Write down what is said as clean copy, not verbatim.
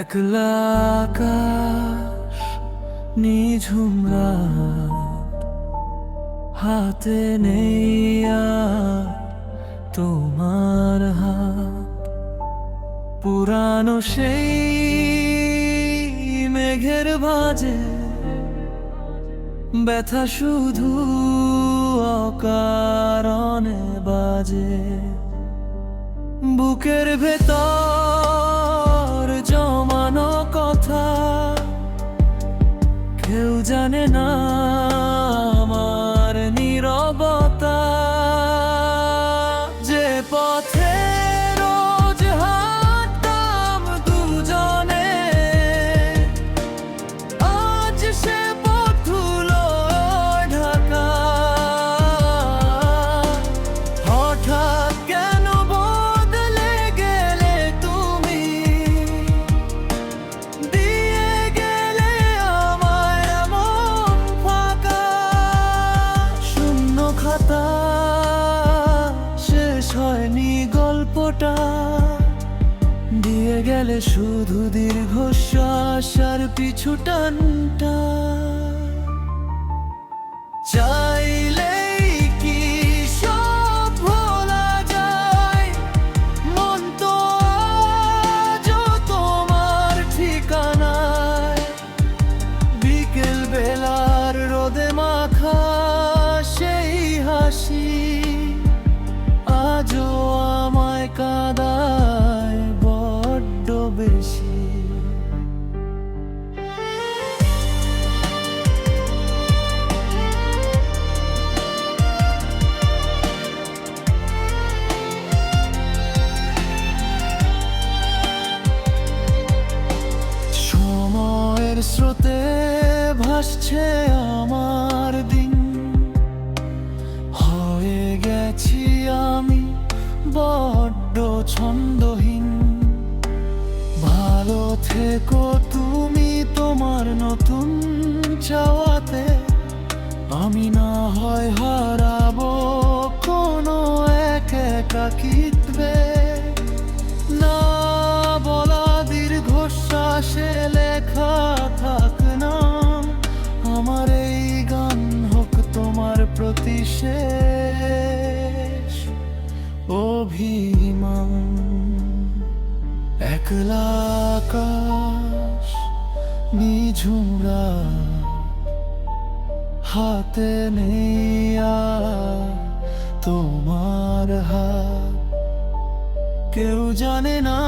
একলা আকাশ নিঝুম রাত, হাতে নেই আর তোমার হাত। পুরানো সেই মেঘের ভাঁজে ব্যথা শুধু অকারণে বাজে। বুকের ভেতর জমানো কথা কেউ জানে না, আমার নীরবতা। যে পথে রোজ হাঁটতাম দুজনে, আজ সে পথ ধুলো ঢাকা। হঠাৎ কেন বদলে গেলে তুমি, দিয়ে গেলে আমায় এমন ফাঁকা। শূন্য খাতা, শেষ হয়নি গল্পটা, দিয়ে গেলে শুধু দীর্ঘশ্বাস আর পিছু টানটা। চাইলেই কি সব ভোলা যায়, মন তো আজও তোমার ঠিকানায়। বিকেল বেলার রোদে মাখা সেই হাসি আজও আমায় কাঁদায় বড্ড বেশি। সময়ের স্রোতে ভাসছে আমার দিন, হয়ে গেছি আমি বড্ড ছন্দহীন। ভালো থেকো তুমি তোমার নতুন চাওয়াতে, আমি না হয় হারাবো কোনো এক একাকিত্বে। না বলা দীর্ঘশ্বাসে লেখা থাক না, আমার এই গান হোক তোমার প্রতি শেষ অভিমান। একলা আকাশ নিঝুম রাত, হাতে নেই আর তোমার হাত। কেউ জানে না